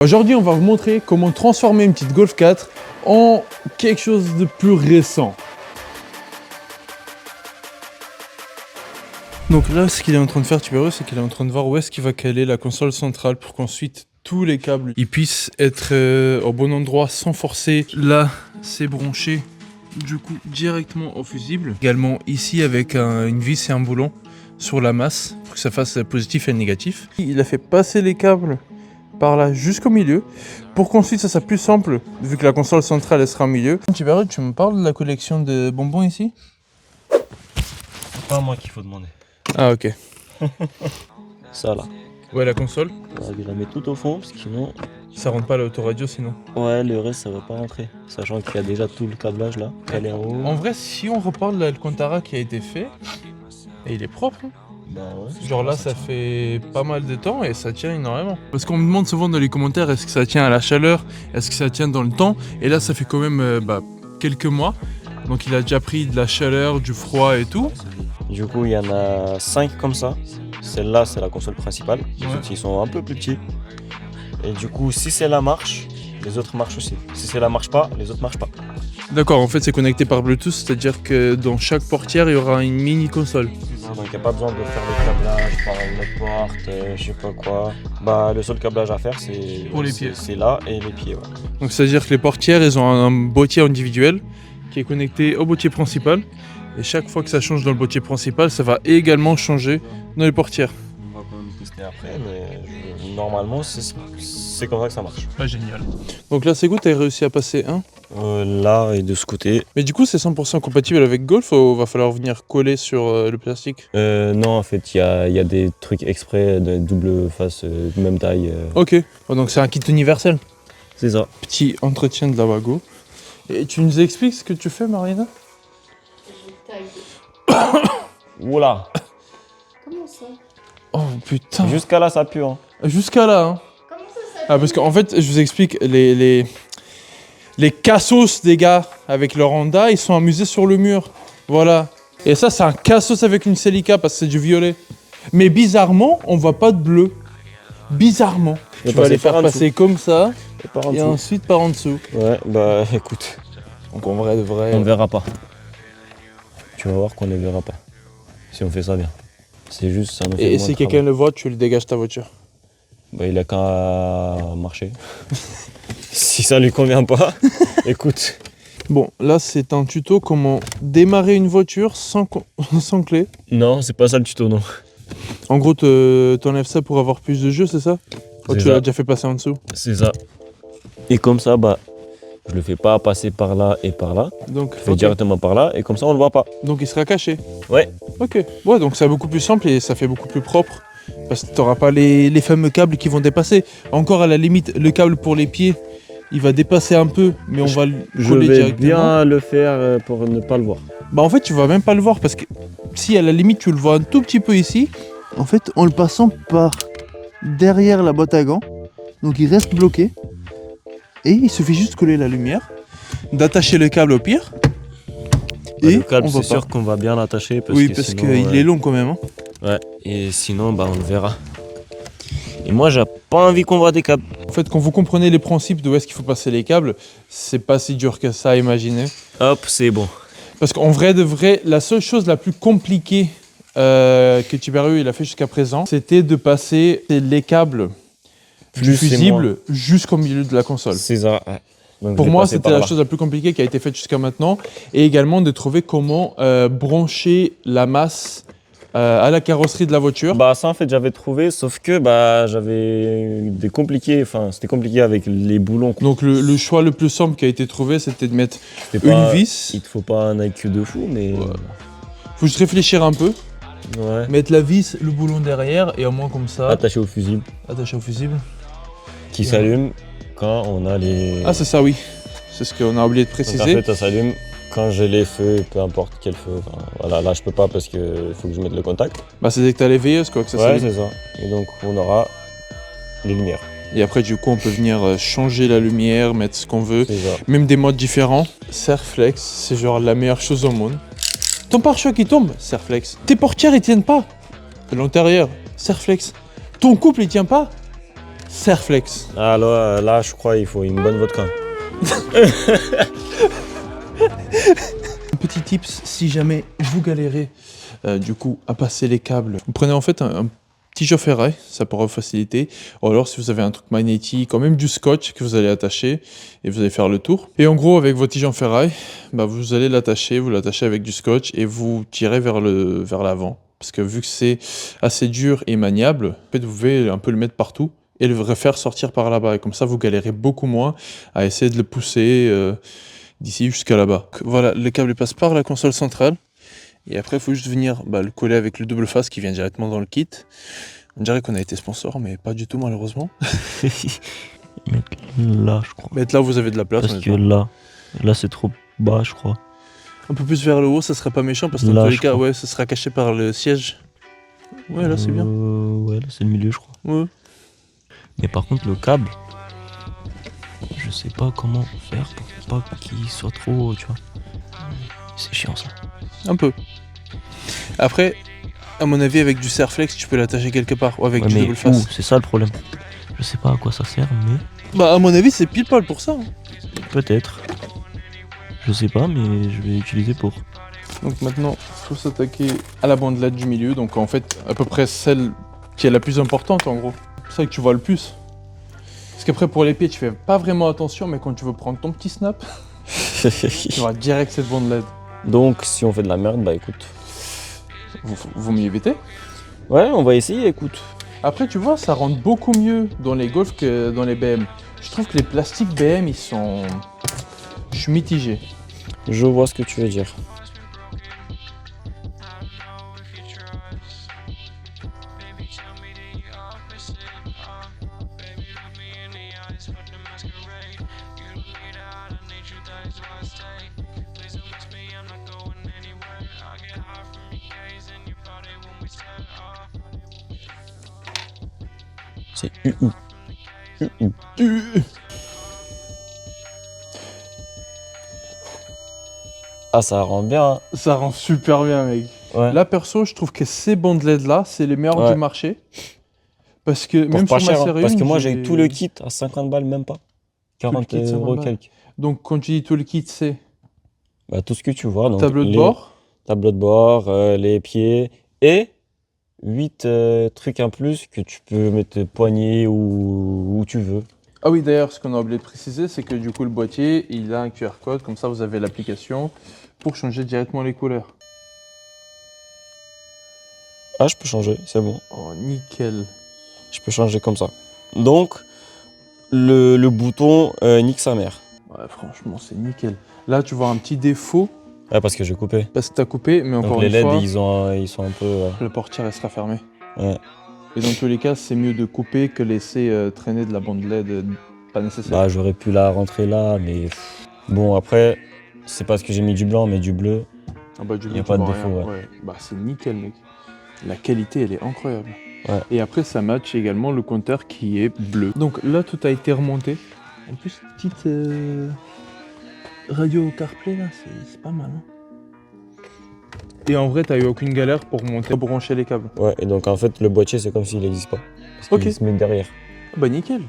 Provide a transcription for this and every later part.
Aujourd'hui, on va vous montrer comment transformer une petite Golf 4 en quelque chose de plus récent. Donc là, ce qu'il est en train de faire, Tiberius, c'est qu'il est en train de voir où est-ce qu'il va caler la console centrale pour qu'ensuite tous les câbles ils puissent être au bon endroit sans forcer. Là, c'est branché du coup directement au fusible. Également ici avec une vis et un boulon sur la masse pour que ça fasse positif et négatif. Il a fait passer les câbles par là jusqu'au milieu pour qu'ensuite ça soit plus simple vu que la console centrale elle sera au milieu. Tiberius, tu me parles de la collection de bonbons ici? C'est pas à moi qu'il faut demander. Ah ok. Ça là. Ouais, la console, On va la mettre tout au fond parce que sinon, ça rentre pas à l'autoradio sinon. ouais, le reste ça va pas rentrer. Sachant qu'il y a déjà tout le câblage là, calé en haut. En vrai, si on reparle de l'Alcantara qui a été fait, et il est propre, hein. Bah ouais. Genre là ça fait pas mal de temps et ça tient énormément. Parce qu'on me demande souvent dans les commentaires est-ce que ça tient à la chaleur, est-ce que ça tient dans le temps, et là ça fait quand même quelques mois. Donc il a déjà pris de la chaleur, du froid et tout. Du coup, il y en a 5 comme ça. Celle-là, c'est la console principale. Les Ouais. autres, ils sont un peu plus petits. Et du coup, si celle-là marche, les autres marchent aussi. Si celle-là marche pas, les autres marchent pas. D'accord, en fait c'est connecté par Bluetooth, c'est-à-dire que dans chaque portière il y aura une mini console. Donc il n'y a pas besoin de faire le câblage par une autre porte, je sais pas quoi. Bah le seul câblage à faire c'est Pour les pieds. C'est là et les pieds. Ouais. Donc c'est-à-dire que les portières elles ont un boîtier individuel qui est connecté au boîtier principal. Et chaque fois que ça change dans le boîtier principal, ça va également changer dans les portières. On va quand même tester après, mais normalement c'est comme ça que ça marche. Pas génial. Donc là c'est good, t'as réussi à passer un. Là et de ce côté. Mais du coup c'est 100% compatible avec Golf ou va falloir venir coller sur le plastique? Non en fait il y a des trucs exprès de double face, même taille. Ok, oh, donc c'est un kit universel. C'est ça. Petit entretien de la Wago. Et tu nous expliques ce que tu fais, Marina? Oula. Comment ça? Oh putain. Jusqu'à là ça pue hein. Jusqu'à là, hein. Comment ça Ah parce qu'en fait, je vous explique, les cassos des gars avec leur Honda, ils sont amusés sur le mur. Voilà. Et ça, c'est un cassos avec une Celica parce que c'est du violet. Mais bizarrement, on voit pas de bleu. Bizarrement. Tu vas les faire passer comme ça et ensuite par en dessous. Ouais bah écoute. Donc en vrai de vrai. On ne verra pas. Tu vas voir qu'on ne verra pas. Si on fait ça bien. C'est juste ça nous fait Et moins si de quelqu'un travail. le voit, tu le dégages ta voiture. Bah il a qu'à marcher. Si ça lui convient pas, écoute. Bon, là c'est un tuto comment démarrer une voiture sans clé. Non, c'est pas ça le tuto non. En gros, t'enlèves ça pour avoir plus de jeu, c'est ça? Oh, C'est tu ça. l'as déjà fait passer en dessous. C'est ça. Et comme ça, bah je le fais pas passer par là et par là. Donc, Je fais ok. directement par là et comme ça on le voit pas. Donc il sera caché. Ouais. Ok. Ouais, donc c'est beaucoup plus simple et ça fait beaucoup plus propre. Parce que t'auras pas les fameux câbles qui vont dépasser. Encore à la limite, le câble pour les pieds, il va dépasser un peu, mais on va le Je coller vais directement. bien le faire pour ne pas le voir. Bah en fait, tu vas même pas le voir parce que si à la limite tu le vois un tout petit peu ici, en fait, en le passant par derrière la boîte à gants, donc il reste bloqué. Et il suffit juste de coller la lumière, d'attacher le câble au pire. Bah, Et le câble on voit c'est sûr pas. qu'on va bien l'attacher parce Oui, que parce sinon, qu'il est long quand même. Hein. Ouais. Et sinon bah on le verra. Et moi j'ai pas envie qu'on voit des câbles. En fait, quand vous comprenez les principes d'où est-ce qu'il faut passer les câbles, c'est pas si dur que ça à imaginer. Hop, c'est bon. Parce qu'en vrai de vrai, la seule chose la plus compliquée que Tiberius il a fait jusqu'à présent, c'était de passer les câbles du Plus et fusible jusqu'au milieu de la console. C'est ça. Ouais. Donc, Pour je vais moi, passer c'était par la là. chose la plus compliquée qui a été faite jusqu'à maintenant. Et également de trouver comment brancher la masse à la carrosserie de la voiture. Bah ça en fait j'avais trouvé, sauf que bah j'avais des compliqués, enfin c'était compliqué avec les boulons. Donc le choix le plus simple qui a été trouvé, c'était de mettre C'était une pas- vis. Il te faut pas un IQ de fou, mais Faut juste réfléchir un peu. ouais. Mettre la vis, le boulon derrière et au moins comme ça, Attaché au fusible, attaché au fusible. qui s'allume quand on a les. Ah c'est ça oui, c'est ce qu'on a oublié de Donc en préciser. fait ça s'allume quand j'ai les feux, peu importe quel feu. Enfin, voilà, là je peux pas parce que faut que je mette le contact. Bah c'est dès que t'as les veilleuses quoi que ça Ouais s'allume. c'est ça. Et donc on aura les lumières. Et après du coup on peut venir changer la lumière, mettre ce qu'on veut. C'est ça. Même des modes différents. Serflex, c'est genre la meilleure chose au monde. Ton pare-choc il tombe, Serflex. Tes portières ils tiennent pas. De l'intérieur, Serflex. Ton couple il tient pas. Serflex. Ah là, je crois il faut une bonne vodka. Un petit tips, si jamais vous galérez du coup à passer les câbles, vous prenez en fait un petit jeu ferraille, ça pourra vous faciliter. Ou alors si vous avez un truc magnétique, ou même du scotch que vous allez attacher et vous allez faire le tour. Et en gros avec votre tige en ferraille, bah, vous allez l'attacher, vous l'attachez avec du scotch et vous tirez vers l'avant. Parce que vu que c'est assez dur et maniable, en fait, vous pouvez un peu le mettre partout et le refaire sortir par là-bas. Et comme ça, vous galérez beaucoup moins à essayer de le pousser d'ici jusqu'à là-bas. Voilà, le câble passe par la console centrale. Et après, il faut juste venir le coller avec le double face qui vient directement dans le kit. On dirait qu'on a été sponsor, mais pas du tout malheureusement. Mettre là, je crois. Mettre là où vous avez de la place. Parce que là c'est trop bas, je crois. Un peu plus vers le haut, ça serait pas méchant parce que dans Là, tous les je cas, crois. ouais, ça sera caché par le siège. Ouais, là c'est bien. Ouais, là c'est le milieu, je crois. Ouais. Mais par contre, le câble, je sais pas comment faire pour pas qu'il soit trop haut, tu vois. C'est chiant ça. Un peu. Après, à mon avis, avec du Serflex, tu peux l'attacher quelque part. Ou avec Ouais, du mais double face. c'est ça le problème. Je sais pas à quoi ça sert, mais Bah, à mon avis, c'est pile poil pour ça. Hein. peut-être. Je sais pas, mais je vais utiliser pour. Donc maintenant, il faut s'attaquer à la bandelette du milieu. Donc en fait, à peu près celle qui est la plus importante en gros. C'est ça que tu vois le plus. Parce qu'après, pour les pieds, tu fais pas vraiment attention, mais quand tu veux prendre ton petit snap, tu auras direct cette bandelette. Donc, si on fait de la merde, bah écoute. Vaut mieux éviter. Ouais, on va essayer, écoute. Après, tu vois, ça rentre beaucoup mieux dans les Golf que dans les BM. Je trouve que les plastiques BM, ils sont... Je suis mitigé. Je vois ce que tu veux dire. C'est Ah, ça rend bien. Hein. Ça rend super bien, mec. Ouais. Là, perso, je trouve que ces bandelettes-là, c'est les meilleures Ouais. du marché. Parce que Pour même pas sur ma cher, hein, série parce que 1, moi j'ai tout le kit à 50 balles, même pas. 40 kit, 50 euros balles. quelques. Donc, quand tu dis tout le kit, c'est Bah, tout ce que tu vois. Donc, tableau de bord. Tableau de bord, les pieds et 8 trucs en plus que tu peux mettre poignet ou où tu veux. Ah oui, d'ailleurs, ce qu'on a oublié de préciser, c'est que du coup, le boîtier, il a un QR code. Comme ça, vous avez l'application pour changer directement les couleurs. Ah, je peux changer, c'est bon. Oh, nickel. Je peux changer comme ça. Donc, le bouton nique sa mère. Ouais, franchement, c'est nickel. Là, tu vois un petit défaut Ouais, parce que j'ai coupé. parce que tu as coupé, mais encore Donc les une LED, fois, ils sont un peu... le portière elle sera fermé. ouais. Et dans tous les cas, c'est mieux de couper que laisser traîner de la bande LED pas nécessaire. Bah, j'aurais pu la rentrer là, mais... Bon, après, c'est parce que j'ai mis du blanc, mais du bleu. Ah bah, du y a coup, pas tu de vois défaut, rien. ouais. Bah, c'est nickel, mec. La qualité, elle est incroyable. Ouais. Et après, ça match également le compteur qui est bleu. Donc là, tout a été remonté. En plus, petite radio CarPlay, là, c'est pas mal. Hein. Et en vrai, t'as eu aucune galère pour monter, brancher les câbles. Ouais, et donc en fait, le boîtier, c'est comme s'il n'existe pas. Parce Ok. qu'il se met derrière. Bah, nickel.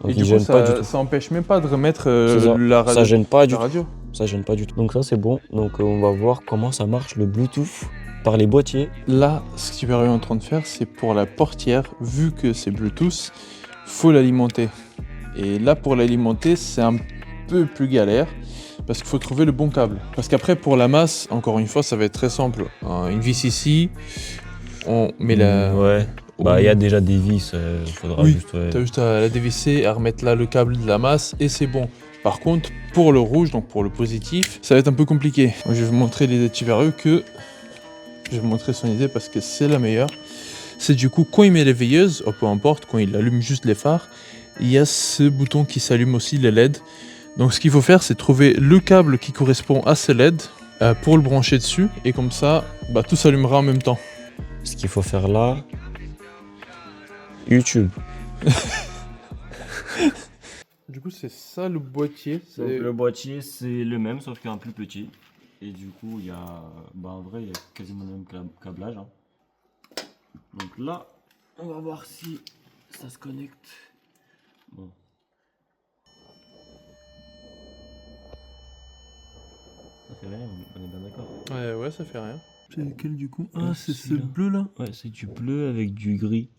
Donc Et il du coup, gêne pas du ça, tout. ça empêche même pas de remettre C'est ça. la radio. Ça gêne pas du la tout. radio. Ça gêne pas du tout. Donc ça, c'est bon. Donc on va voir comment ça marche le Bluetooth par les boîtiers. Là, ce que tu es en train de faire, c'est pour la portière, vu que c'est Bluetooth, faut l'alimenter. Et là, pour l'alimenter, c'est un peu plus galère, parce qu'il faut trouver le bon câble. Parce qu'après, pour la masse, encore une fois, ça va être très simple. Une vis ici, on met la... Ouais. Bah, il y a déjà des vis. Faudra Oui, juste... ouais. t'as juste à la dévisser, à remettre là le câble de la masse, et c'est bon. Par contre, pour le rouge, donc pour le positif, ça va être un peu compliqué. Moi, je vais vous montrer l'idée de Tiberio que... Je vais vous montrer son idée parce que c'est la meilleure. C'est du coup, quand il met les veilleuses, ou peu importe, quand il allume juste les phares, il y a ce bouton qui s'allume aussi, les LED. Donc ce qu'il faut faire, c'est trouver le câble qui correspond à ces LED pour le brancher dessus. Et comme ça, bah, tout s'allumera en même temps. Ce qu'il faut faire là... YouTube. Du coup, c'est ça le boîtier. Donc le boîtier, c'est le même, sauf qu'un plus petit. Et du coup, il y a... Bah, en vrai, il y a quasiment le même câblage. Hein. Donc là, on va voir si ça se connecte. Bon. Ça fait rien, on est bien d'accord. Ouais, ça fait rien. C'est lequel du coup? Ah, c'est ce bleu là. Ouais, c'est du bleu avec du gris.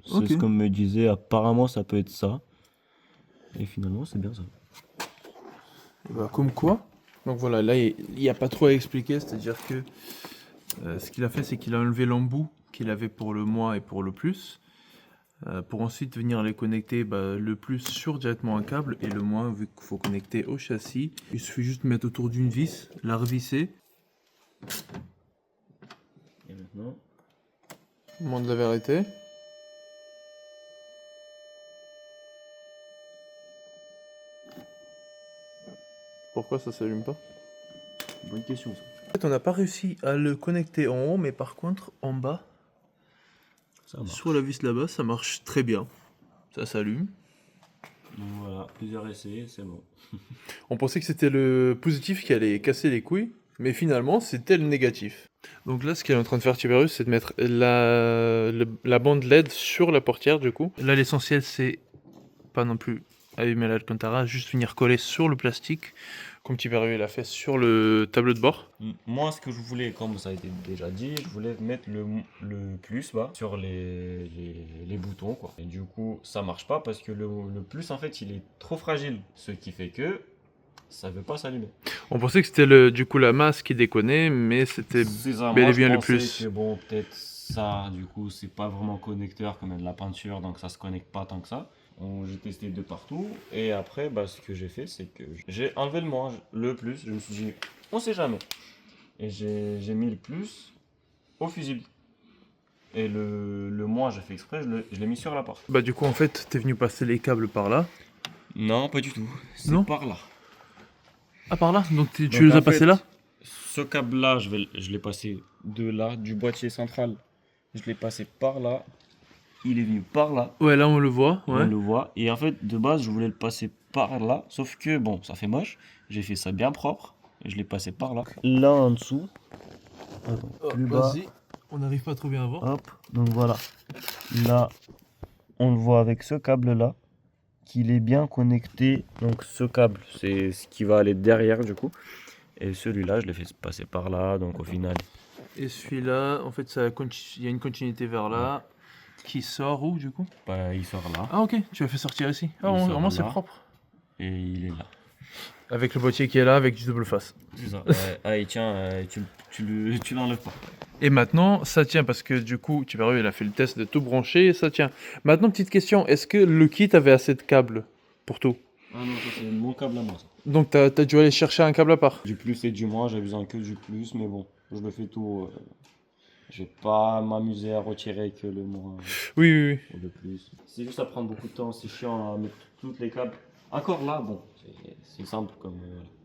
C'est Ok. ce qu'on me disait, apparemment ça peut être ça. Et finalement, c'est bien ça. Bah, comme quoi. Donc voilà, là il n'y a pas trop à expliquer, c'est-à-dire que ce qu'il a fait, c'est qu'il a enlevé l'embout qu'il avait pour le moins et pour le plus, pour ensuite venir les connecter le plus sur directement un câble et le moins vu qu'il faut connecter au châssis. Il suffit juste de mettre autour d'une vis, la revisser. Et maintenant, Moment de la vérité. Pourquoi ça s'allume pas? bonne question ça. En fait, on n'a pas réussi à le connecter en haut, mais par contre en bas, Ça marche. sur la vis là-bas, ça marche très bien. Ça s'allume. Donc voilà, plusieurs essais, c'est bon. On pensait que c'était le positif qui allait casser les couilles, mais finalement c'était le négatif. Donc là, ce qu'il est en train de faire Tiberius, c'est de mettre la bande LED sur la portière du coup. Là, l'essentiel, c'est pas non plus allumer l'Alcantara, juste venir coller sur le plastique, comme Tiberius l'a fait sur le tableau de bord. Moi, ce que je voulais, comme ça a été déjà dit, je voulais mettre le plus bas sur les boutons, quoi. Et du coup, ça marche pas parce que le plus, en fait, il est trop fragile. Ce qui fait que ça veut pas s'allumer. On pensait que c'était du coup la masse qui déconnait, mais c'était C'est ça, bel moi, et je bien le pensais plus. que bon, peut-être ça, du coup, c'est pas vraiment connecteur comme de la peinture, donc ça se connecte pas tant que ça. J'ai testé de partout, et après, ce que j'ai fait, c'est que j'ai enlevé le moins, le plus, je me suis dit, on sait jamais. Et j'ai mis le plus au fusible. Et le moins, j'ai fait exprès, je l'ai mis sur la porte. Bah du coup en fait, t'es venu passer les câbles par là. Non, pas du tout. C'est Non par là. Ah par là? Donc tu Donc, les en as passés fait, là? Ce câble-là, je l'ai passé de là, du boîtier central. Je l'ai passé par là. Il est venu par là. Ouais, là on le voit, On ouais. le voit. Et en fait, de base, je voulais le passer par là. Sauf que, bon, ça fait moche. J'ai fait ça bien propre. Et je l'ai passé par là. Là en dessous. Attends, plus bas. Vas-y, on n'arrive pas trop bien à voir. Hop. Donc voilà. Là, on le voit avec ce câble-là. Qu'il est bien connecté. Donc ce câble, c'est ce qui va aller derrière du coup. Et celui-là, je l'ai fait passer par là. Donc au final, Et celui-là, en fait, il y a une continuité vers là, qui sort où du coup? il sort là. Ah ok, tu l'as fait sortir ici. Ah, Il sort vraiment c'est là. propre. Et il est là. Avec le boîtier qui est là, avec du double face. C'est ça. Ah, et tiens, tu l'enlèves pas. Et maintenant, ça tient parce que du coup, Tiberius il a fait le test de tout brancher et ça tient. Maintenant, petite question, est-ce que le kit avait assez de câbles pour tout? Ah non, ça c'est mon câble à moi. Ça. Donc t'as dû aller chercher un câble à part? Du plus et du moins, j'ai besoin que du plus, mais bon, je le fais tout. Je vais pas m'amuser à retirer que le moins Oui, oui, oui. ou le plus. C'est juste à prendre beaucoup de temps, c'est chiant à mettre toutes les câbles. Encore là, bon, c'est simple comme.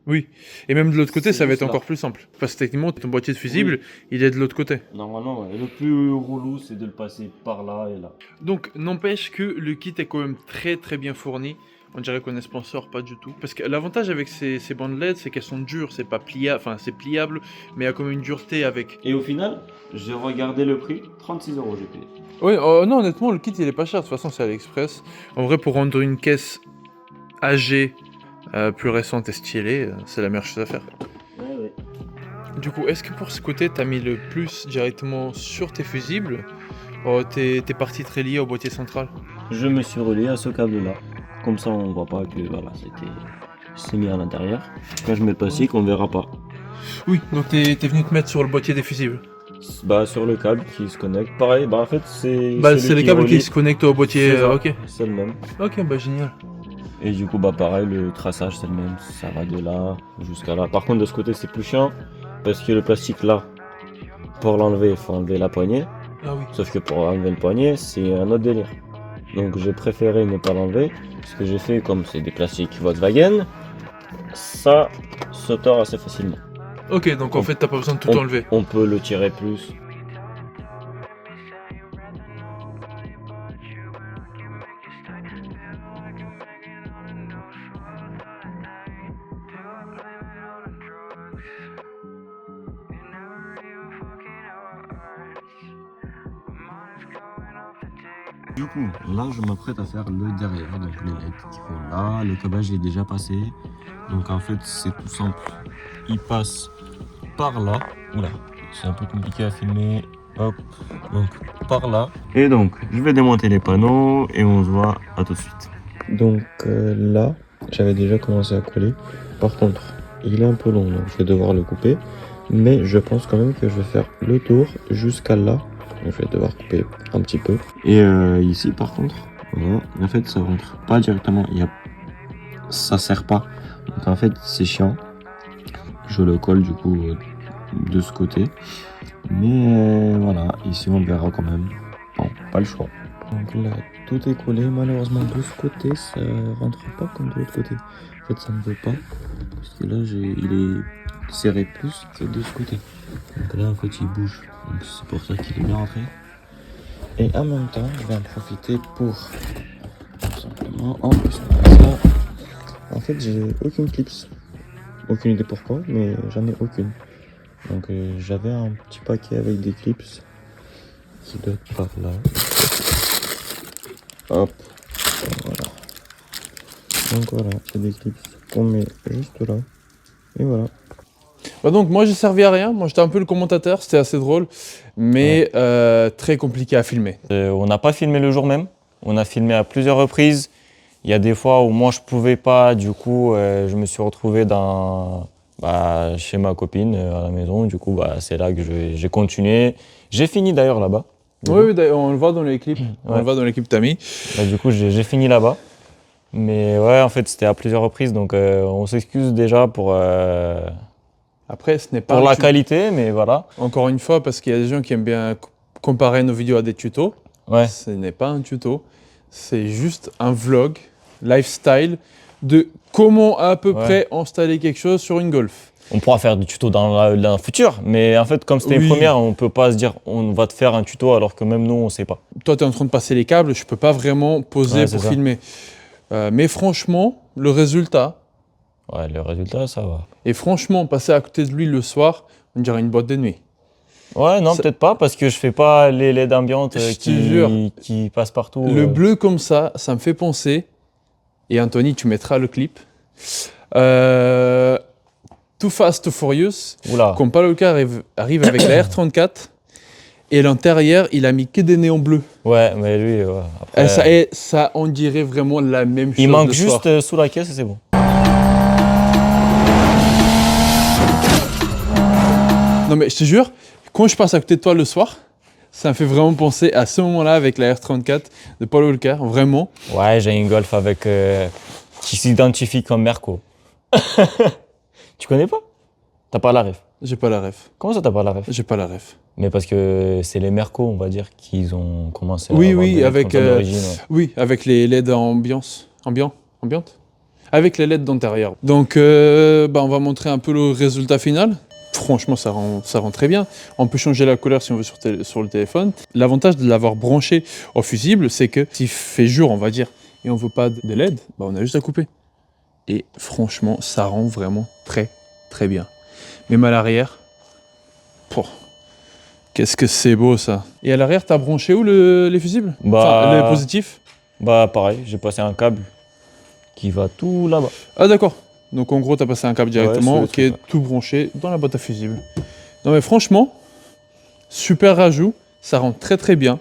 Oui. Et même de l'autre côté, C'est ça va être juste là. encore plus simple. Parce que techniquement, ton boîtier de fusible, il est de l'autre côté. Normalement, ouais. Le plus relou, c'est de le passer par là et là. Donc, n'empêche que le kit est quand même très très bien fourni. On dirait qu'on est sponsor, pas du tout. Parce que l'avantage avec ces bandes LED, c'est qu'elles sont dures, c'est pas pliable, enfin c'est pliable, mais il y a quand même une dureté avec. Et au final, j'ai regardé le prix, 36 € j'ai payé. Oui, non, honnêtement, le kit il est pas cher, de toute façon c'est AliExpress. En vrai, pour rendre une caisse âgée, plus récente et stylée, c'est la meilleure chose à faire. Ouais. Du coup, est-ce que pour ce côté, t'as mis le plus directement sur tes fusibles? Oh, t'es parti très lié au boîtier central. Je me suis relié à ce câble-là. Comme ça, on voit pas que voilà, c'est mis à l'intérieur. Quand je mets le plastique, on verra pas. Oui, donc t'es venu te mettre sur le boîtier des fusibles. Sur le câble qui se connecte. Pareil, en fait, c'est. C'est les câbles qui se connectent au boîtier. C'est ça. Ok. C'est le même. Ok, génial. Et du coup, pareil, le traçage, c'est le même. Ça va de là jusqu'à là. Par contre, de ce côté, c'est plus chiant. Parce que le plastique là, pour l'enlever, il faut enlever la poignée. Ah oui. Sauf que pour enlever le poignet, c'est un autre délire. Donc j'ai préféré ne pas l'enlever. Ce que j'ai fait, comme c'est des plastiques Volkswagen, ça se tord assez facilement. Ok, donc en fait, t'as pas besoin de tout enlever. On peut le tirer plus. Du coup, là, je m'apprête à faire le derrière, donc les LED qui vont là. Le câblage est déjà passé. Donc en fait, c'est tout simple. Il passe par là. Oula, c'est un peu compliqué à filmer. Hop, donc par là. Et donc, je vais démonter les panneaux et on se voit à tout de suite. Donc là, j'avais déjà commencé à coller. Par contre, il est un peu long, donc je vais devoir le couper. Mais je pense quand même que je vais faire le tour jusqu'à là. Donc je vais devoir couper un petit peu. Et ici, par contre, voilà, en fait, ça rentre pas directement. Ça sert pas. Donc en fait, c'est chiant. Je le colle du coup de ce côté. Mais voilà, ici on verra quand même. Bon, pas le choix. Donc là, tout est collé. Malheureusement, de ce côté, ça rentre pas comme de l'autre côté. En fait, ça ne veut pas. Parce que là, il est serré plus que de ce côté. Donc là, en fait, il bouge. Donc c'est pour ça qu'il est bien rentré. Et en même temps, je vais en profiter pour tout simplement en plus ça. En fait, j'ai aucune clips. Aucune idée pourquoi, mais j'en ai aucune. Donc j'avais un petit paquet avec des clips qui doit être par là. Hop, voilà. Donc voilà, c'est des clips qu'on met juste là. Et voilà. Bah donc moi j'ai servi à rien, moi j'étais un peu le commentateur, c'était assez drôle, mais très compliqué à filmer. On n'a pas filmé le jour même, on a filmé à plusieurs reprises. Il y a des fois où moi je pouvais pas, du coup je me suis retrouvé chez ma copine à la maison. Du coup c'est là que j'ai continué. J'ai fini d'ailleurs là-bas. Oui, d'ailleurs, on le voit dans les clips, on le voit dans l'équipe Tami. Du coup j'ai fini là-bas. Mais ouais, en fait c'était à plusieurs reprises, donc on s'excuse déjà pour Après, ce n'est pas la qualité, mais voilà. Encore une fois, parce qu'il y a des gens qui aiment bien comparer nos vidéos à des tutos. Ouais. Ce n'est pas un tuto, c'est juste un vlog, lifestyle, de comment à peu près installer quelque chose sur une Golf. On pourra faire du tuto dans le futur, mais en fait, comme c'était une première, on peut pas se dire on va te faire un tuto alors que même nous, on sait pas. Toi, tu es en train de passer les câbles, je peux pas vraiment poser pour filmer. Mais franchement, le résultat... Ouais, le résultat, ça va. Et franchement, passer à côté de lui le soir, on dirait une boîte de nuit. Ouais, non, peut-être pas, parce que je fais pas les LED ambiantes qui passent partout. Le bleu comme ça me fait penser, et Anthony, tu mettras le clip, Too Fast, Too Furious, quand Paul Walker arrive avec la R34, et à l'intérieur, il a mis que des néons bleus. Ouais, mais lui, après... ça, on dirait vraiment la même chose. Il manque juste sous la caisse et c'est bon. Non mais je te jure, quand je passe à côté de toi le soir, ça me fait vraiment penser à ce moment-là avec la R34 de Paul Walker, vraiment. Ouais, j'ai une Golf avec qui s'identifie comme Merco. Tu connais pas? T'as pas la ref? J'ai pas la ref. Comment ça t'as pas la ref? J'ai pas la ref. Mais parce que c'est les Merco, on va dire, qu'ils ont commencé à oui, avec oui, avec les LED ambiante. Avec les LED d'intérieur. Donc on va montrer un peu le résultat final. Franchement, ça rend très bien. On peut changer la couleur si on veut sur le téléphone. L'avantage de l'avoir branché au fusible, c'est que s'il fait jour, on va dire, et on veut pas de LED, on a juste à couper. Et franchement, ça rend vraiment très, très bien. Même à l'arrière, qu'est-ce que c'est beau ça. Et à l'arrière, t'as branché où les fusibles? Les positifs? Pareil, j'ai passé un câble qui va tout là-bas. Ah d'accord. Donc en gros, tu as passé un câble directement qui est tout branché dans la boîte à fusibles. Non mais franchement, super rajout, ça rend très très bien.